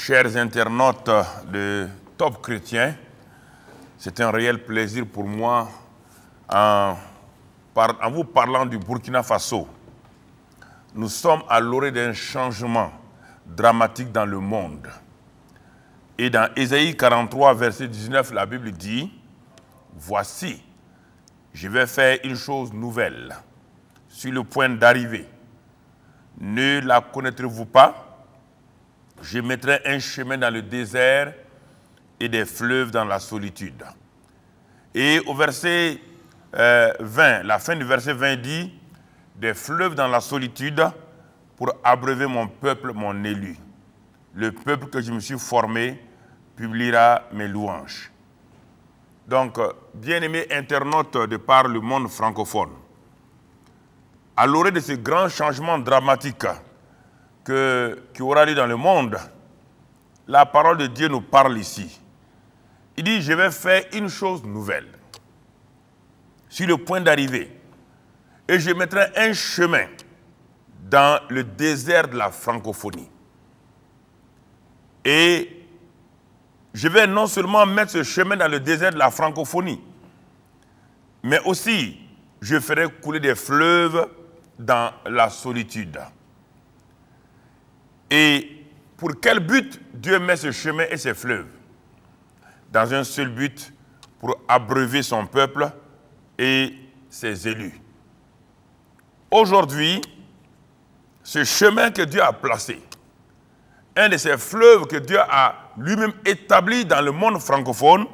Chers internautes de Top Chrétien, c'est un réel plaisir pour moi en vous parlant du Burkina Faso. Nous sommes à l'orée d'un changement dramatique dans le monde. Et dans Ésaïe 43, verset 19, la Bible dit « Voici, je vais faire une chose nouvelle, sur le point d'arriver. Ne la connaîtrez-vous pas? Je mettrai un chemin dans le désert et des fleuves dans la solitude. » Et au verset 20, la fin du verset 20 dit « Des fleuves dans la solitude pour abreuver mon peuple, mon élu. Le peuple que je me suis formé publiera mes louanges. » Donc, bien-aimés internautes de par le monde francophone, à l'orée de ce grand changement dramatique qui aura lieu dans le monde, la parole de Dieu nous parle ici. Il dit, je vais faire une chose nouvelle, sur le point d'arriver, et je mettrai un chemin dans le désert de la francophonie. Et je vais non seulement mettre ce chemin dans le désert de la francophonie, mais aussi je ferai couler des fleuves dans la solitude. Et pour quel but Dieu met ce chemin et ces fleuves? Dans un seul but, pour abreuver son peuple et ses élus. Aujourd'hui, ce chemin que Dieu a placé, un de ces fleuves que Dieu a lui-même établi dans le monde francophone,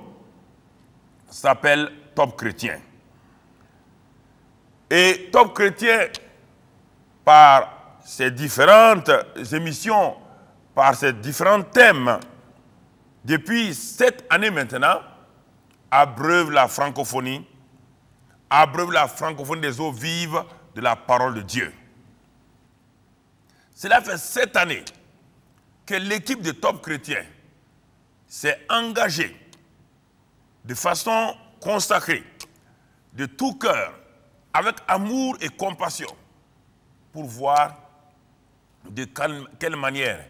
s'appelle Top Chrétien. Et Top Chrétien, par ses différentes émissions, par ses différents thèmes, depuis 7 années maintenant, abreuve la francophonie des eaux vives de la parole de Dieu. Cela fait 7 années que l'équipe de Top Chrétien s'est engagée de façon consacrée, de tout cœur, avec amour et compassion, pour voir de quelle manière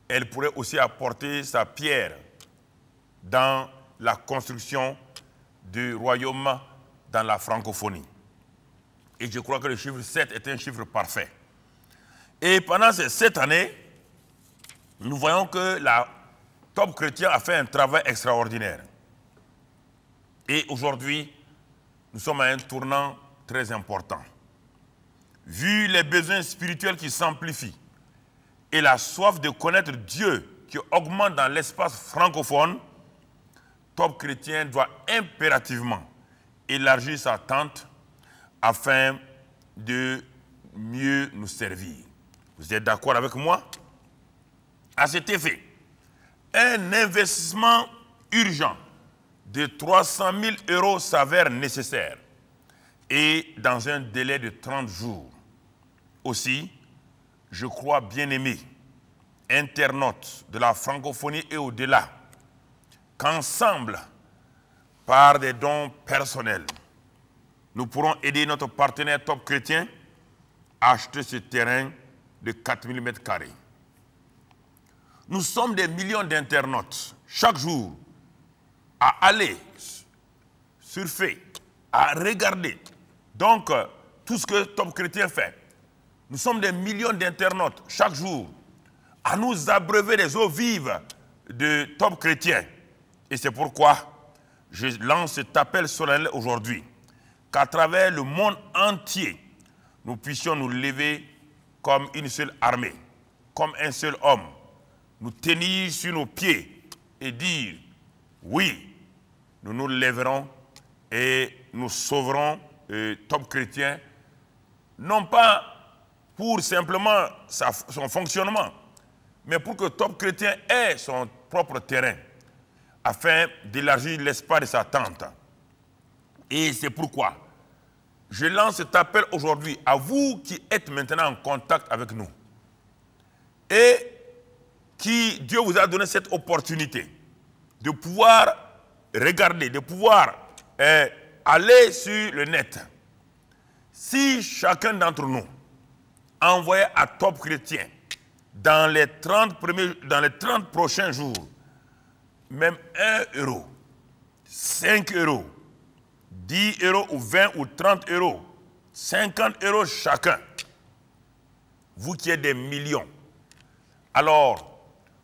elle pourrait aussi apporter sa pierre dans la construction du royaume dans la francophonie. Et je crois que le chiffre 7 est un chiffre parfait. Et pendant ces 7 années, nous voyons que la Top Chrétien a fait un travail extraordinaire. Et aujourd'hui, nous sommes à un tournant très important. Vu les besoins spirituels qui s'amplifient et la soif de connaître Dieu qui augmente dans l'espace francophone, Top Chrétien doit impérativement élargir sa tente afin de mieux nous servir. Vous êtes d'accord avec moi? À cet effet, un investissement urgent de 300 000 € s'avère nécessaire et dans un délai de 30 jours. Aussi, je crois, bien-aimés, internautes de la francophonie et au-delà, qu'ensemble, par des dons personnels, nous pourrons aider notre partenaire Top Chrétien à acheter ce terrain de 4000 m². Nous sommes des millions d'internautes, chaque jour, à aller surfer, à regarder. Donc, tout ce que Top Chrétien fait. Nous sommes des millions d'internautes, chaque jour, à nous abreuver des eaux vives de Top Chrétien. Et c'est pourquoi je lance cet appel solennel aujourd'hui, qu'à travers le monde entier, nous puissions nous lever comme une seule armée, comme un seul homme, nous tenir sur nos pieds et dire, oui, nous nous lèverons et nous sauverons Top Chrétien, non pas pour simplement son fonctionnement, mais pour que Top Chrétien ait son propre terrain, afin d'élargir l'espace de sa tente. Et c'est pourquoi je lance cet appel aujourd'hui à vous qui êtes maintenant en contact avec nous et qui, Dieu vous a donné cette opportunité de pouvoir regarder, de pouvoir aller sur le net. Si chacun d'entre nous envoyait à Top Chrétien dans les 30 prochains jours, même 1 euro, 5 euros, 10 euros ou 20 ou 30 euros, 50 euros chacun, vous qui êtes des millions, alors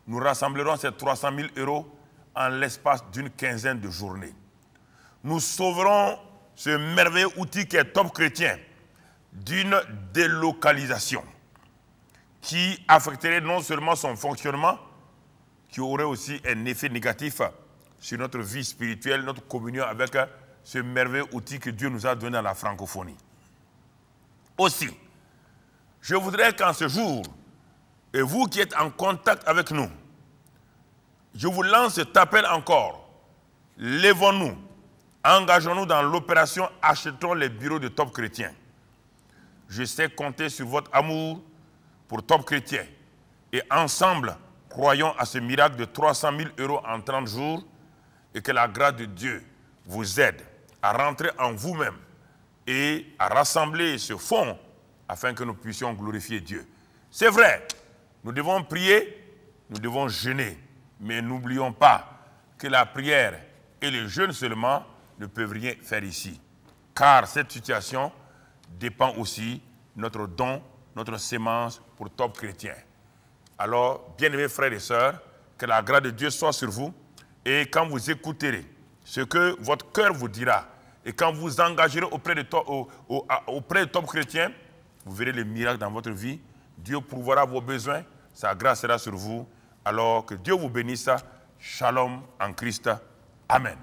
nous rassemblerons ces 300 000 euros en l'espace d'une quinzaine de journées. Nous sauverons ce merveilleux outil qui est Top Chrétien d'une délocalisation qui affecterait non seulement son fonctionnement, qui aurait aussi un effet négatif sur notre vie spirituelle, notre communion avec ce merveilleux outil que Dieu nous a donné dans la francophonie. Aussi, je voudrais qu'en ce jour, et vous qui êtes en contact avec nous, je vous lance cet appel encore. Lèvons-nous, engageons-nous dans l'opération Achetons les bureaux de Top Chrétien. Je sais compter sur votre amour pour Top Chrétien. Et ensemble, croyons à ce miracle de 300 000 euros en 30 jours et que la grâce de Dieu vous aide à rentrer en vous-même et à rassembler ce fonds afin que nous puissions glorifier Dieu. C'est vrai, nous devons prier, nous devons jeûner, mais n'oublions pas que la prière et le jeûne seulement ne peuvent rien faire ici. Car cette situation dépend aussi de notre don, notre sémence pour Top Chrétien. Alors, bien-aimés frères et sœurs, que la grâce de Dieu soit sur vous. Et quand vous écouterez ce que votre cœur vous dira, et quand vous engagerez auprès de Top Chrétien, vous verrez les miracles dans votre vie. Dieu pourvoira vos besoins, sa grâce sera sur vous. Alors que Dieu vous bénisse. Shalom en Christ. Amen.